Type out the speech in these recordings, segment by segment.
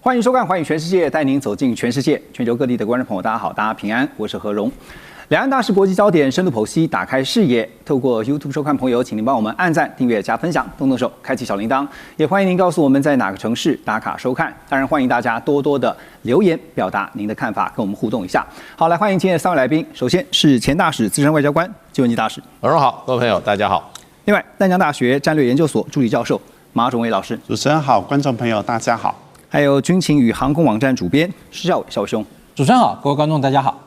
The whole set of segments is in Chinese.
欢迎收看《寰宇全世界》，带您走进全世界。全球各地的观众朋友，大家好，大家平安，我是何荣。两岸大事国际焦点深度剖析，打开视野。透过 YouTube 收看朋友，请您帮我们按赞、订阅、加分享，动动手，开启小铃铛。也欢迎您告诉我们在哪个城市打卡收看。当然，欢迎大家多多的留言，表达您的看法，跟我们互动一下。好，来欢迎今天的3位来宾。首先是前大使、资深外交官纪文基大使。何荣好，各位朋友，大家好。另外，淡江大学战略研究所助理教授马仲伟老师。主持人好，观众朋友大家好。还有军情与航空网站主编施孝伟孝兄。主持人好，各位观众大家好。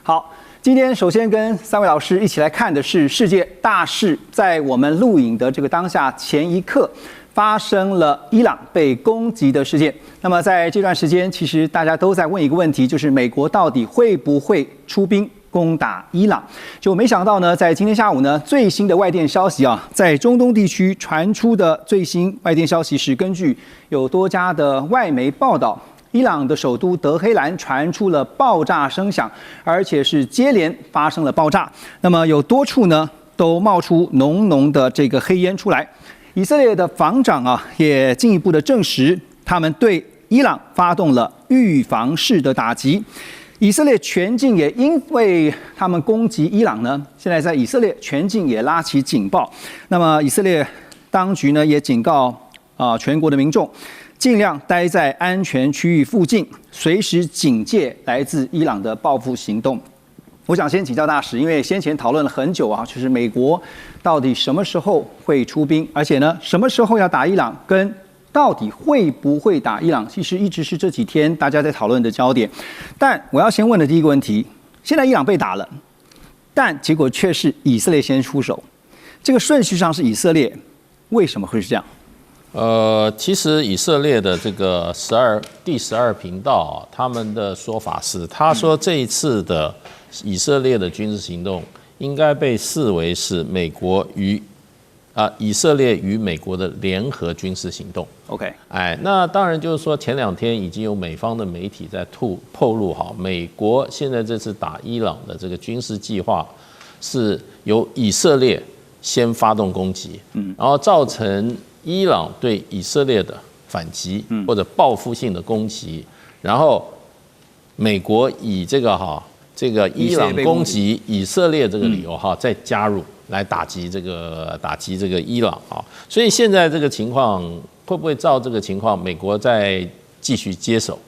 好，今天首先跟3位老师一起来看的是世界大事，在我们录影的这个当下前一刻，发生了伊朗被攻击的事件。那么在这段时间，其实大家都在问一个问题，就是美国到底会不会出兵攻打伊朗？就没想到呢，在今天下午呢，最新的外电消息啊，在中东地区传出的最新外电消息是，根据有多家的外媒报道，伊朗的首都德黑兰传出了爆炸声响，而且是接连发生了爆炸。那么有多处呢，都冒出浓浓的这个黑烟出来。以色列的防长啊，也进一步的证实，他们对伊朗发动了预防式的打击。以色列全境也因为他们攻击伊朗呢，现在在以色列全境也拉起警报。那么以色列当局呢也警告全国的民众，尽量待在安全区域附近，随时警戒来自伊朗的报复行动。我想先请教大使，因为先前讨论了很久啊，就是美国到底什么时候会出兵，而且呢什么时候要打伊朗，跟到底会不会打伊朗，其实一直是这几天大家在讨论的焦点。但我要先问的第一个问题，现在伊朗被打了，但结果却是以色列先出手，这个顺序上是以色列，为什么会是这样？其实以色列的这个第12频道他们的说法是，他说这一次的以色列的军事行动应该被视为是以色列与美国的联合军事行动。OK， 那当然就是说，前2天已经有美方的媒体在透露，美国现在这次打伊朗的这个军事计划是由以色列先发动攻击，然后造成伊朗对以色列的反击或者报复性的攻击，然后美国以这个伊朗攻击以色列这个理由再加入来打击这个伊朗啊，所以现在这个情况会不会照这个情况，美国再继续接手？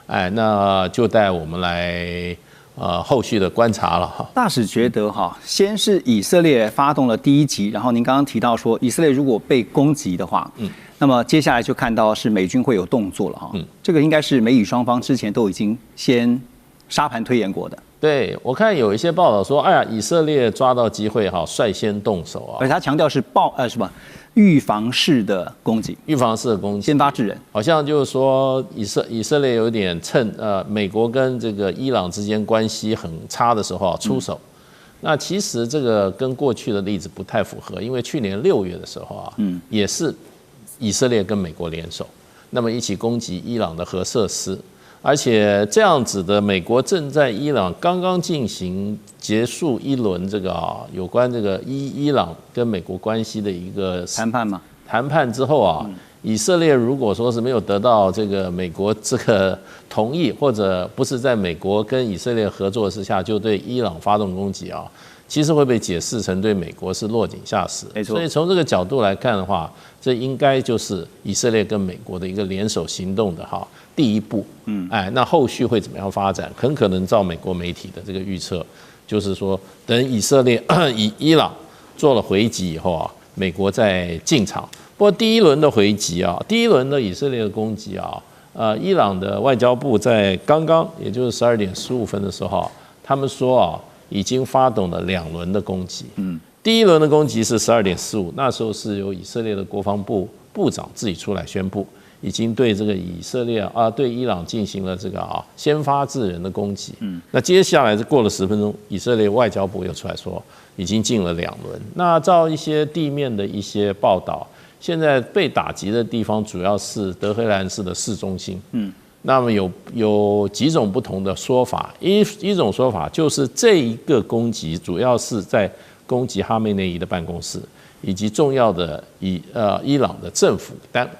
那就带我们来后续的观察了哈。大使觉得先是以色列发动了第一击，然后您刚刚提到说，以色列如果被攻击的话，那么接下来就看到是美军会有动作了哈。这个应该是美以双方之前都已经先沙盘推演过的。对，我看有一些报道说，以色列抓到机会率先动手啊，而且他强调是预防式的攻击，预防式的攻击，先发制人，好像就是说以色列有点趁美国跟这个伊朗之间关系很差的时候出手。那其实这个跟过去的例子不太符合，因为去年6月的时候也是以色列跟美国联手，那么一起攻击伊朗的核设施。而且这样子的，美国正在伊朗刚刚结束一轮这个有关这个伊朗跟美国关系的一个谈判吗？谈判之后以色列如果说是没有得到这个美国这个同意，或者不是在美国跟以色列合作之下就对伊朗发动攻击其实会被解释成对美国是落井下石。没错。所以从这个角度来看的话，这应该就是以色列跟美国的一个联手行动的第一步。那后续会怎么样发展？很可能照美国媒体的这个预测，就是说等以色列以伊朗做了回击以后美国再进场。不过第一轮的回击第一轮的以色列的攻击伊朗的外交部在刚刚也就是12点15分的时候他们说已经发动了2轮的攻击。第一轮的攻击是12点15，那时候是由以色列的国防部部长自己出来宣布，已经对这个以色列对伊朗进行了这个先发制人的攻击。那接下来过了10分钟，以色列外交部又出来说已经进了2轮。那照一些地面的一些报道，现在被打击的地方主要是德黑兰市的市中心。那么有几种不同的说法，一种说法就是这一个攻击主要是在攻击哈梅内伊的办公室，以及重要的伊朗的政府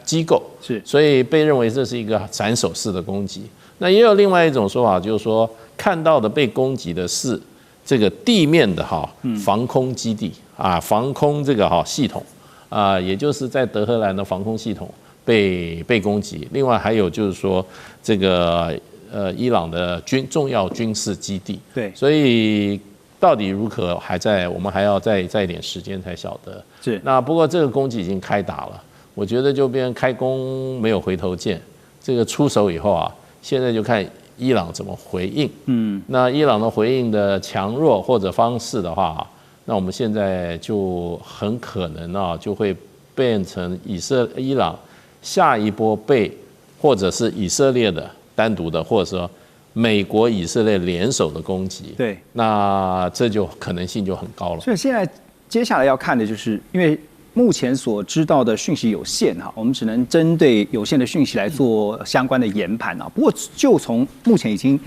机构，是，所以被认为这是一个斩首式的攻击。那也有另外一种说法，就是说看到的被攻击的是这个地面的防空基地啊，防空这个系统啊，也就是在德黑兰的防空系统被攻击。另外还有就是说这个伊朗的重要军事基地。对，所以到底如何我们还要再一点时间才晓得。是。那不过这个攻击已经开打了，我觉得就变成开弓没有回头箭。这个出手以后啊，现在就看伊朗怎么回应。那伊朗的回应的强弱或者方式的话，那我们现在就很可能就会变成伊朗下一波或者是以色列的单独的，或者说美国以色列联手的攻击。对，那这就可能性就很高了。所以现在接下来要看的就是，因为目前所知道的讯息有限我们只能针对有限的讯息来做相关的研判不过就从目前已经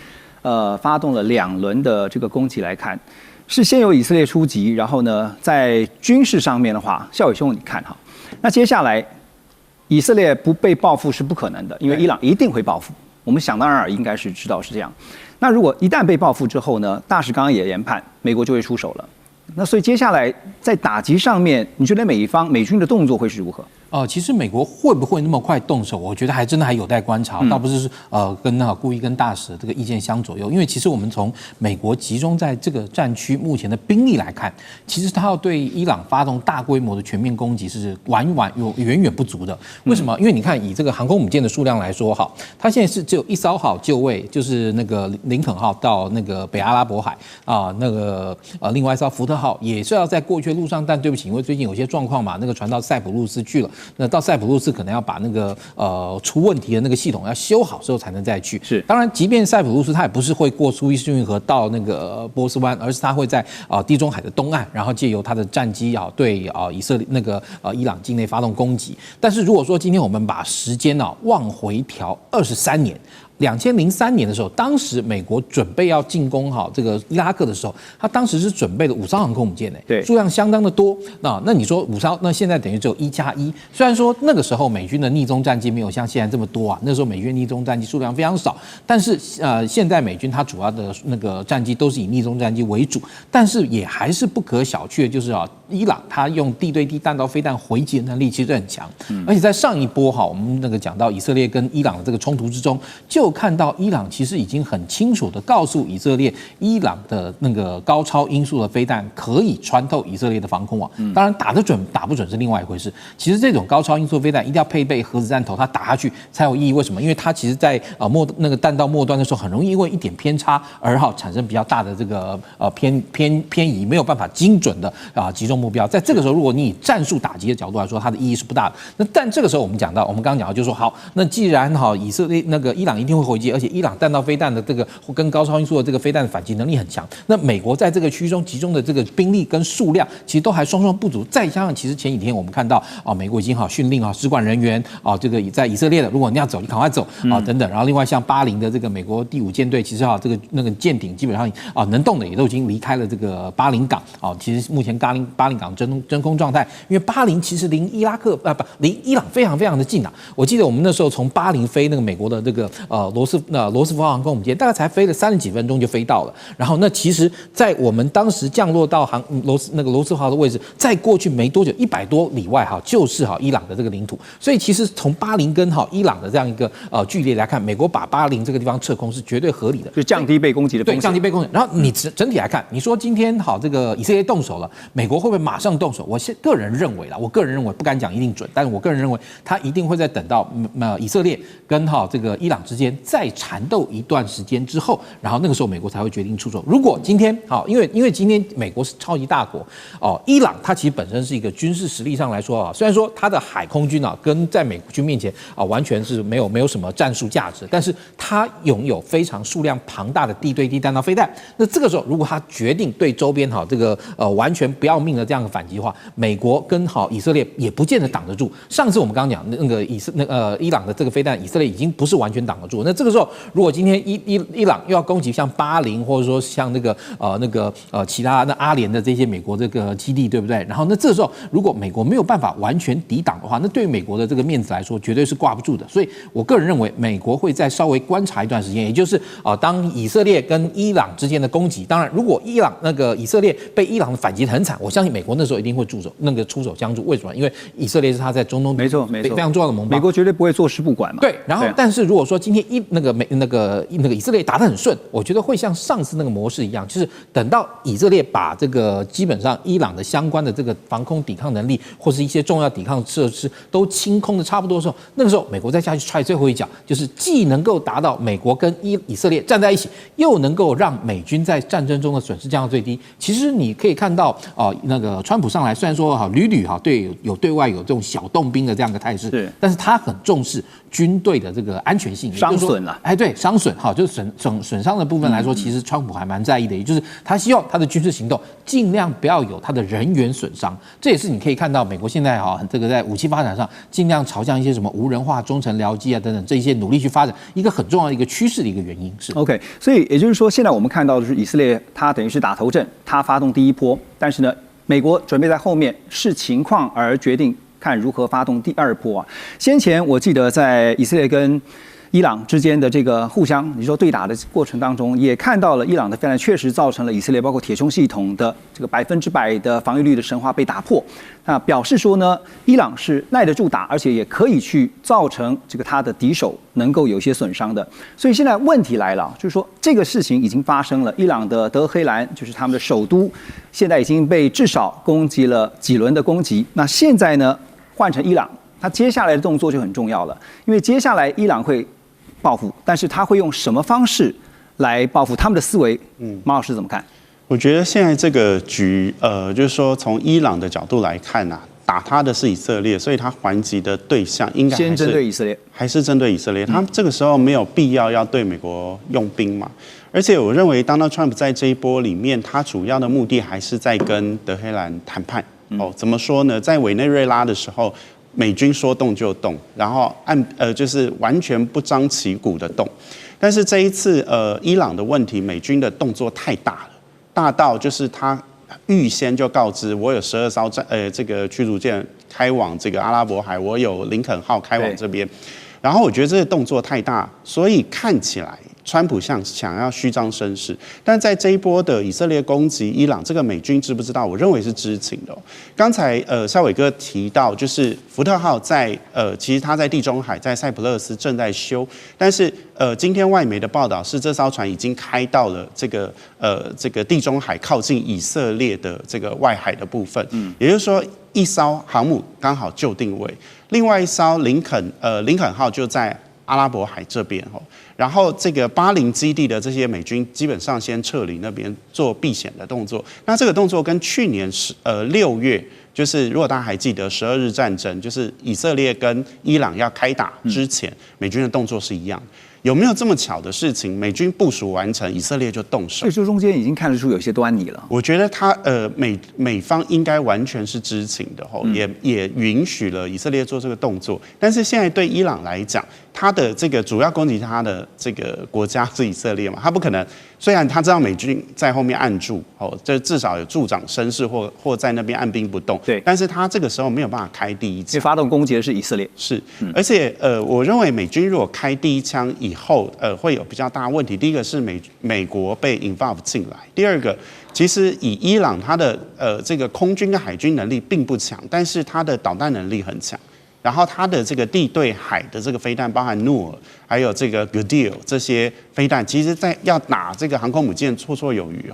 发动了2轮的这个攻击来看，是先由以色列出击，然后呢，在军事上面的话，孝伟兄你看那接下来以色列不被报复是不可能的，因为伊朗一定会报复。我们想当然尔应该是知道是这样。那如果一旦被报复之后呢，大使刚刚也研判，美国就会出手了。那所以接下来在打击上面，你觉得美军的动作会是如何？其实美国会不会那么快动手？我觉得还真的还有待观察，倒不是故意跟大使这个意见相左右。因为其实我们从美国集中在这个战区目前的兵力来看，其实他要对伊朗发动大规模的全面攻击是远远不足的。为什么？因为你看以这个航空母舰的数量来说，它现在是只有1艘就位，就是那个林肯号到那个北阿拉伯海另外一艘福特号也是要在过去的路上，但对不起，因为最近有些状况嘛，那个船到塞浦路斯去了。那到塞浦路斯可能要把那个出问题的那个系统要修好之后才能再去。是，当然，即便塞浦路斯它也不是会过苏伊士运河到那个波斯湾，而是它会在地中海的东岸，然后借由它的战机对以色列伊朗境内发动攻击。但是如果说今天我们把时间往回调23年。2003年的时候，当时美国准备要进攻这个伊拉克的时候，他当时是准备了5艘航空母舰对，数量相当的多。那你说5艘，那现在等于只有1+1。虽然说那个时候美军的逆中战机没有像现在这么多那时候美军逆中战机数量非常少，但是现在美军它主要的那个战机都是以逆中战机为主，但是也还是不可小觑，就是伊朗它用地对地弹道飞弹回击的能力其实很强，而且在上一波我们那个讲到以色列跟伊朗的这个冲突之中，就看到伊朗其实已经很清楚的告诉以色列，伊朗的那个高超音速的飞弹可以穿透以色列的防空网。当然打得准打不准是另外一回事。其实这种高超音速飞弹一定要配备核子弹头，它打下去才有意义。为什么？因为它其实在那个弹道末端的时候，很容易因为一点偏差而产生比较大的这个偏移，没有办法精准的击中目标。在这个时候，如果你以战术打击的角度来说，它的意义是不大的。但这个时候我们刚刚讲到，就是说好，那既然以色列伊朗一定会回击，而且伊朗弹道飞弹的这个跟高超音速的这个飞弹的反击能力很强，那美国在这个区域中集中的这个兵力跟数量，其实都还双双不足。再加上其实前几天我们看到美国已经训令使馆人员这个在以色列的，如果你要走，你赶快走等等。然后另外像巴林的这个美国第5舰队，其实这个那个舰艇基本上能动的也都已经离开了这个巴林港其实目前巴林港真空状态，因为巴林其实离伊朗非常非常的近我记得我们那时候从巴林飞那个美国的这个罗斯福号航空母舰，大概才飞了30几分钟就飞到了。然后那其实，在我们当时降落到罗斯福号的位置，再过去没多久，100多里外就是伊朗的这个领土。所以其实从巴林跟伊朗的这样一个距离来看，美国把巴林这个地方撤空是绝对合理的，就降低被攻击的风险。对，降低被攻击。然后你整体来看，你说今天这个以色列动手了，美国会不会马上动手？我个人认为不敢讲一定准，但是我个人认为他一定会在等到以色列跟这个伊朗之间再缠斗一段时间之后，然后那个时候美国才会决定出手。如果今天因为今天美国是超级大国伊朗它其实本身是一个军事实力上来说虽然说它的海空军跟在美国军面前完全是没有什么战术价值，但是它拥有非常数量庞大的地对地弹道飞弹。那这个时候如果他决定对周边这个完全不要命的这样的反击的话，美国跟以色列也不见得挡得住。上次我们刚刚讲那个伊朗的这个飞弹，以色列已经不是完全挡得住楚。那这个时候，如果今天伊朗又要攻击像巴林，或者说像其他那阿联的这些美国这个基地，对不对？然后那这时候，如果美国没有办法完全抵挡的话，那对于美国的这个面子来说，绝对是挂不住的。所以我个人认为，美国会再稍微观察一段时间，也就是当以色列跟伊朗之间的攻击，当然如果以色列被伊朗反击得很惨，我相信美国那时候一定会出手相助。为什么？因为以色列是他在中东没错非常重要的盟邦，美国绝对不会坐视不管嘛。对，然后但是如果说今天以色列打得很顺，我觉得会像上次那个模式一样，就是等到以色列把这个基本上伊朗的相关的这个防空抵抗能力或是一些重要抵抗设施都清空的差不多的时候，那个时候美国再下去踹最后一脚，就是既能够达到美国跟以色列站在一起，又能够让美军在战争中的损失降到最低。其实你可以看到川普上来虽然说对外有这种小动兵的这样的态势，但是他很重视军队的这个安全性，伤损了。对，伤损就是损伤的部分来说，其实川普还蛮在意的，也就是他希望他的军事行动尽量不要有他的人员损伤。这也是你可以看到美国现在这个在武器发展上尽量朝向一些什么无人化、中程僚机啊等等这些努力去发展，一个很重要的一个趋势的一个原因是。OK， 所以也就是说，现在我们看到的是以色列，他等于是打头阵，他发动第一波，但是呢，美国准备在后面视情况而决定看如何发动第二波啊。先前我记得在以色列跟伊朗之间的这个互相你说对打的过程当中，也看到了伊朗的飞弹确实造成了以色列包括铁穹系统的这个100%的防御率的神话被打破。那表示说呢，伊朗是耐得住打，而且也可以去造成这个他的敌手能够有一些损伤的。所以现在问题来了，就是说这个事情已经发生了，伊朗的德黑兰就是他们的首都，现在已经被至少攻击了几轮的攻击。那现在呢，换成伊朗，他接下来的动作就很重要了，因为接下来伊朗会报复，但是他会用什么方式来报复？他们的思维，马老师怎么看？我觉得现在这个局，就是说从伊朗的角度来看啊，打他的是以色列，所以他还击的对象应该先针对以色列，还是针对以色列。他这个时候没有必要对美国用兵嘛。而且我认为 Donald Trump 在这一波里面，他主要的目的还是在跟德黑兰谈判。怎么说呢？在委内瑞拉的时候，美军说动就动，然后就是完全不张旗鼓的动。但是这一次伊朗的问题，美军的动作太大了，大到就是他预先就告知我有12艘这个驱逐舰开往这个阿拉伯海，我有林肯号开往这边。然后我觉得这个动作太大，所以看起来川普想要虚张声势，但在这一波的以色列攻击伊朗，这个美军知不知道？我认为是知情的。刚才少伟哥提到，就是福特号其实他在地中海，在塞浦路斯正在修，但是今天外媒的报道是这艘船已经开到了这个地中海靠近以色列的这个外海的部分，也就是说一艘航母刚好就定位，另外一艘林肯号就在阿拉伯海这边然后这个巴林基地的这些美军基本上先撤离那边做避险的动作。那这个动作跟去年6月，就是如果大家还记得12日战争，就是以色列跟伊朗要开打之前，美军的动作是一样。有没有这么巧的事情？美军部署完成，以色列就动手。所以这中间已经看得出有些端倪了。我觉得美方应该完全是知情的也允许了以色列做这个动作。但是现在对伊朗来讲，他的这个主要攻击他的这个国家是以色列嘛，他不可能。虽然他知道美军在后面按住这至少有助长声势或在那边按兵不动，对，但是他这个时候没有办法开第一枪，因为发动攻击的是以色列，是，而且我认为美军如果开第一枪以后，会有比较大的问题。第一个是美国被 involve 进来，第二个，其实以伊朗它的这个空军跟海军能力并不强，但是它的导弹能力很强。然后它的这个地对海的这个飞弹，包含努尔还有这个 Goodyear 这些飞弹，其实在要打这个航空母舰绰绰有余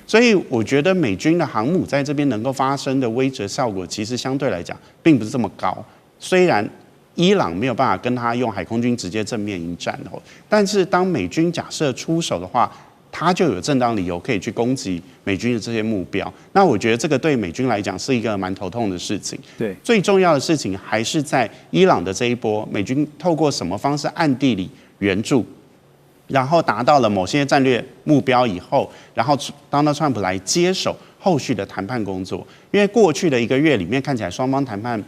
所以我觉得美军的航母在这边能够发生的威慑效果，其实相对来讲并不是这么高。虽然伊朗没有办法跟他用海空军直接正面迎战但是当美军假设出手的话，他就有正当理由可以去攻击美军的这些目标。那我觉得这个对美军来讲是一个蛮头痛的事情。对，最重要的事情还是在伊朗的这一波，美军透过什么方式暗地里援助，然后达到了某些战略目标以后，然后 Donald Trump 来接手后续的谈判工作。因为过去的1个月里面，看起来双方谈判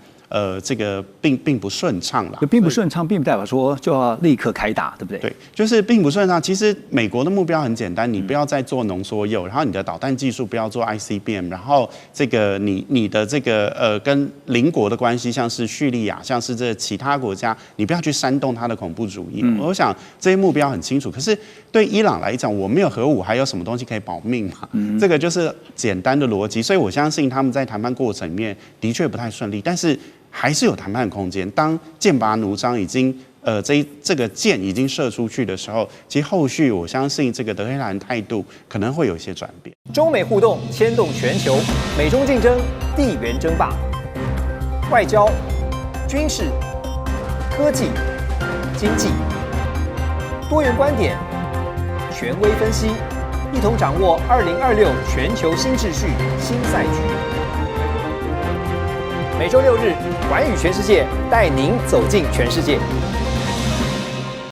这个并不顺畅了。并不顺畅，并不代表说就要立刻开打，对不对？对，就是并不顺畅。其实美国的目标很简单，你不要再做浓缩铀，然后你的导弹技术不要做 ICBM， 然后这个你的这个跟邻国的关系，像是叙利亚，像是这其他国家，你不要去煽动他的恐怖主义。我想这些目标很清楚。可是对伊朗来讲，我没有核武，还有什么东西可以保命嘛？这个就是简单的逻辑。所以我相信他们在谈判过程里面的确不太顺利，但是还是有谈判空间。当剑拔弩张已经这个箭已经射出去的时候，其实后续我相信这个德黑兰态度可能会有一些转变。中美互动牵动全球，美中竞争，地缘争霸，外交、军事、科技、经济，多元观点，权威分析，一同掌握2026全球新秩序、新赛局。每周6日，寰宇全世界带您走进全世界。